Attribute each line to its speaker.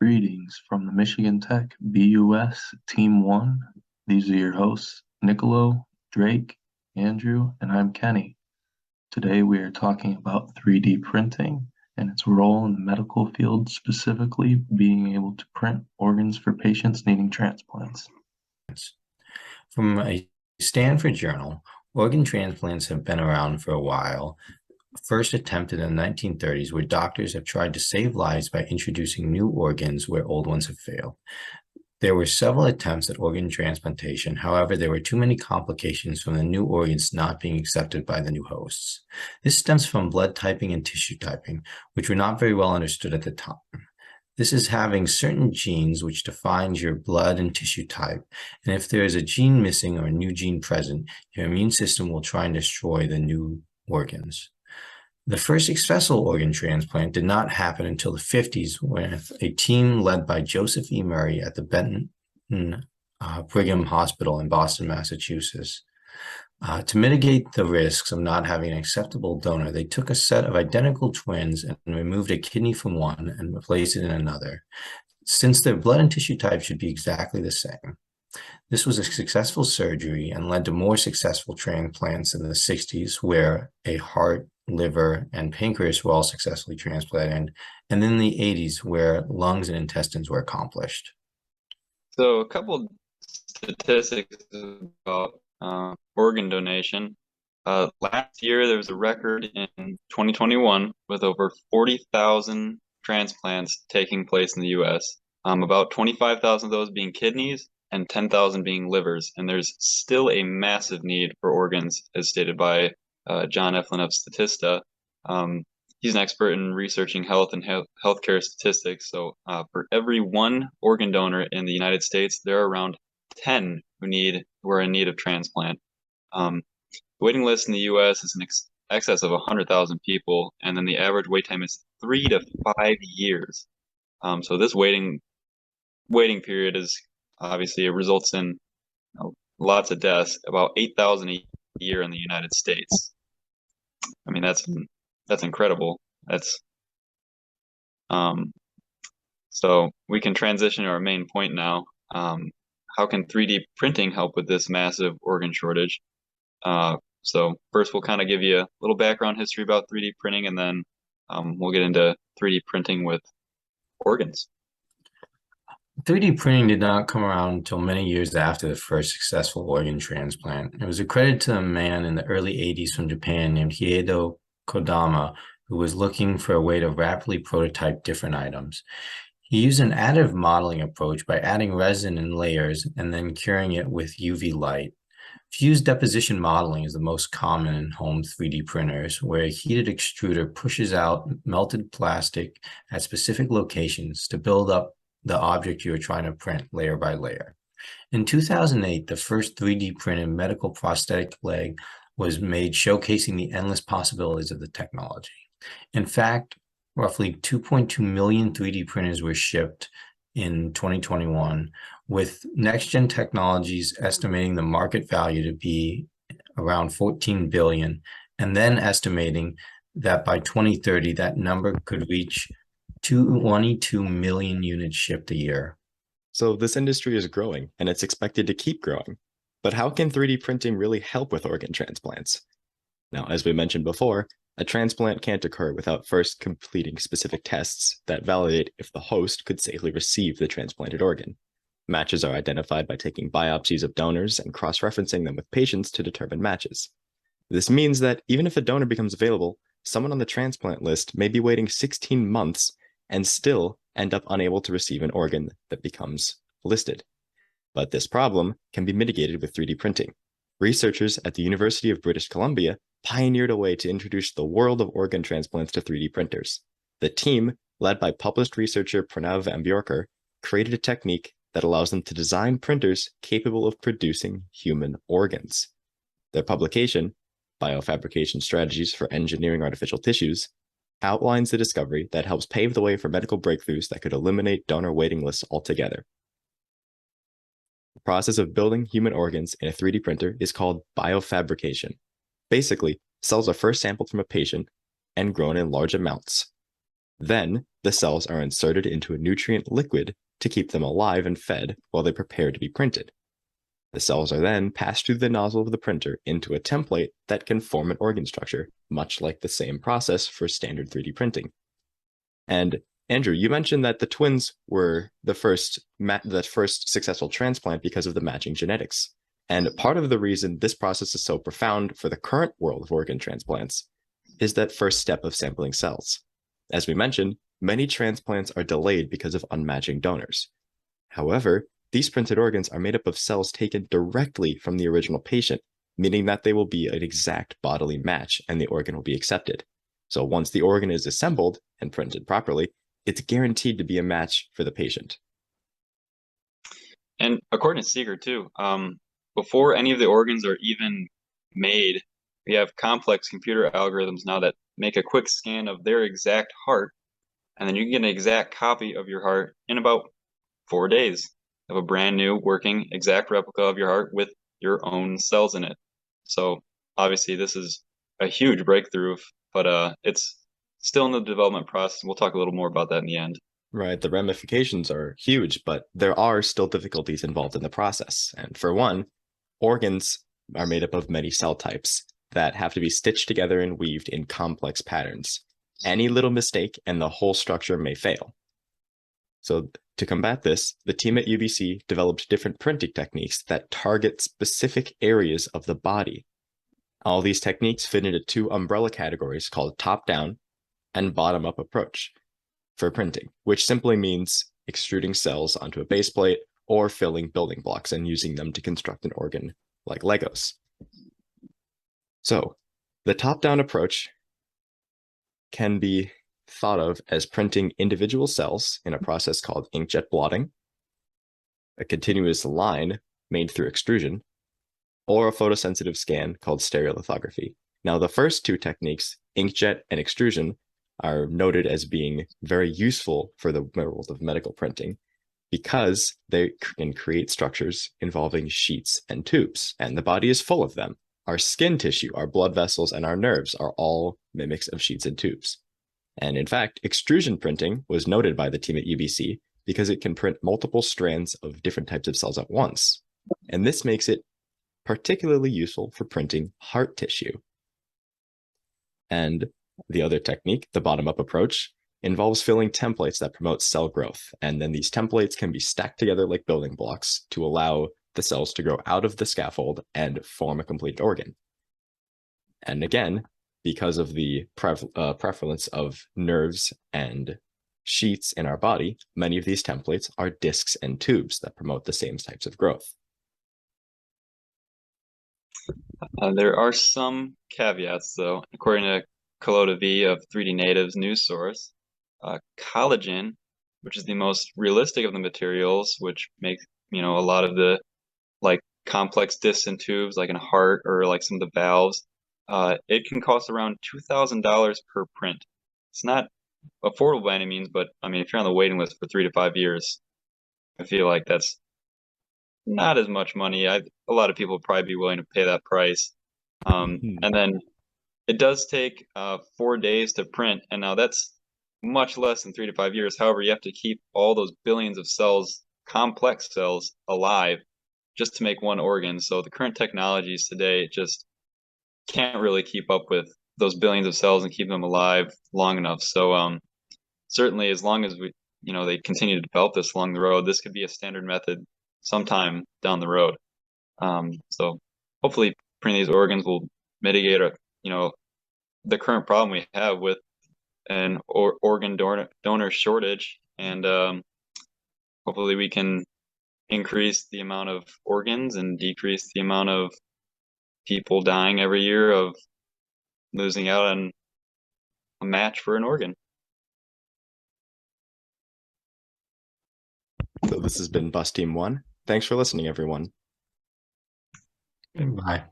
Speaker 1: Greetings from the Michigan Tech BUS Team 1. These are your hosts, Nicolo, Drake, Andrew, and I'm Kenny. Today we are talking about 3D printing and its role in the medical field, specifically being able to print organs for patients needing transplants.
Speaker 2: From a Stanford journal, organ transplants have been around for a while, first attempted in the 1930s, where doctors have tried to save lives by introducing new organs where old ones have failed. There were several attempts at organ transplantation. However, there were too many complications from the new organs not being accepted by the new hosts. This stems from blood typing and tissue typing, which were not very well understood at the time. This is having certain genes which defines your blood and tissue type, and if there is a gene missing or a new gene present, your immune system will try and destroy the new organs. The first successful organ transplant did not happen until the 50s with a team led by Joseph E. Murray at the Benton Brigham Hospital in Boston, Massachusetts. To mitigate the risks of not having an acceptable donor, they took a set of identical twins and removed a kidney from one and replaced it in another, since their blood and tissue type should be exactly the same. This was a successful surgery and led to more successful transplants in the 60s, where a heart, liver, and pancreas were all successfully transplanted, and in the 80s, where lungs and intestines were accomplished.
Speaker 3: So a couple statistics about organ donation. Last year, there was a record in 2021 with over 40,000 transplants taking place in the U.S. About 25,000 of those being kidneys and 10,000 being livers. And there's still a massive need for organs, as stated by John Eflin of Statista. He's an expert in researching health and healthcare statistics. So for every one organ donor in the United States, there are around 10 who are in need of transplant. The waiting list in the U.S. is in excess of 100,000 people, and then the average wait time is 3 to 5 years. So this waiting period is obviously it results in lots of deaths, about 8,000 a year in the United States. I mean, that's incredible. So we can transition to our main point now. How can 3D printing help with this massive organ shortage? So first we'll kind of give you a little background history about 3D printing, and then we'll get into 3D printing with organs.
Speaker 2: 3D printing did not come around until many years after the first successful organ transplant. It was a credit to a man in the early 80s from Japan named Hiedo Kodama, who was looking for a way to rapidly prototype different items. He used an additive modeling approach by adding resin in layers and then curing it with UV light. Fused deposition modeling is the most common in home 3D printers, where a heated extruder pushes out melted plastic at specific locations to build up the object you are trying to print layer by layer. In 2008, the first 3D printed medical prosthetic leg was made, showcasing the endless possibilities of the technology. In fact, roughly 2.2 million 3D printers were shipped in 2021, with next-gen technologies estimating the market value to be around 14 billion, and then estimating that by 2030, that number could reach 22 million units shipped a year.
Speaker 4: So this industry is growing, and it's expected to keep growing. But how can 3D printing really help with organ transplants? Now, as we mentioned before, a transplant can't occur without first completing specific tests that validate if the host could safely receive the transplanted organ. Matches are identified by taking biopsies of donors and cross-referencing them with patients to determine matches. This means that even if a donor becomes available, someone on the transplant list may be waiting 16 months and still end up unable to receive an organ that becomes listed. But this problem can be mitigated with 3D printing. Researchers at the University of British Columbia pioneered a way to introduce the world of organ transplants to 3D printers. The team, led by published researcher Pranav Ambiorkar, created a technique that allows them to design printers capable of producing human organs. Their publication, Biofabrication Strategies for Engineering Artificial Tissues, outlines the discovery that helps pave the way for medical breakthroughs that could eliminate donor waiting lists altogether. The process of building human organs in a 3D printer is called biofabrication. Basically, cells are first sampled from a patient and grown in large amounts. Then, the cells are inserted into a nutrient liquid to keep them alive and fed while they prepare to be printed. The cells are then passed through the nozzle of the printer into a template that can form an organ structure, much like the same process for standard 3D printing. And Andrew, you mentioned that the twins were the first successful transplant because of the matching genetics. And part of the reason this process is so profound for the current world of organ transplants is that first step of sampling cells. As we mentioned, many transplants are delayed because of unmatching donors. However, these printed organs are made up of cells taken directly from the original patient, meaning that they will be an exact bodily match and the organ will be accepted. So once the organ is assembled and printed properly, it's guaranteed to be a match for the patient.
Speaker 3: And according to Seeger too, before any of the organs are even made, we have complex computer algorithms now that make a quick scan of their exact heart, and then you can get an exact copy of your heart in about 4 days of a brand new working exact replica of your heart with your own cells in it. So obviously this is a huge breakthrough, but it's still in the development process. We'll talk a little more about that in the end.
Speaker 4: Right, the ramifications are huge, but there are still difficulties involved in the process. And for one, organs are made up of many cell types that have to be stitched together and weaved in complex patterns. Any little mistake and the whole structure may fail. So to combat this, the team at UBC developed different printing techniques that target specific areas of the body. All these techniques fit into two umbrella categories called top-down and bottom-up approach for printing, which simply means extruding cells onto a base plate or filling building blocks and using them to construct an organ like Legos. So the top-down approach can be thought of as printing individual cells in a process called inkjet blotting, a continuous line made through extrusion, or a photosensitive scan called stereolithography. Now, the first two techniques, inkjet and extrusion, are noted as being very useful for the world of medical printing because they can create structures involving sheets and tubes, and the body is full of them. Our skin tissue, our blood vessels, and our nerves are all mimics of sheets and tubes. And in fact, extrusion printing was noted by the team at UBC because it can print multiple strands of different types of cells at once. And this makes it particularly useful for printing heart tissue. And the other technique, the bottom-up approach, involves filling templates that promote cell growth. And then these templates can be stacked together like building blocks to allow the cells to grow out of the scaffold and form a complete organ. And again, because of the prevalence of nerves and sheets in our body, many of these templates are discs and tubes that promote the same types of growth.
Speaker 3: There are some caveats, though. According to Kalota V of 3D Natives news source, collagen, which is the most realistic of the materials, which makes a lot of the like complex discs and tubes, like in a heart or like some of the valves, it can cost around $2,000 per print. It's not affordable by any means, but I mean, if you're on the waiting list for 3 to 5 years, I feel like that's not as much money. A lot of people would probably be willing to pay that price. And then it does take 4 days to print, and now that's much less than 3 to 5 years. However, you have to keep all those billions of cells, complex cells, alive just to make one organ. So the current technologies today just can't really keep up with those billions of cells and keep them alive long enough. So certainly, as long as they continue to develop this along the road, this could be a standard method sometime down the road. So hopefully, printing these organs will mitigate the current problem we have with an organ donor shortage, and hopefully we can increase the amount of organs and decrease the amount of people dying every year of losing out on a match for an organ.
Speaker 4: So this has been Bus Team 1. Thanks for listening, everyone.
Speaker 2: Bye.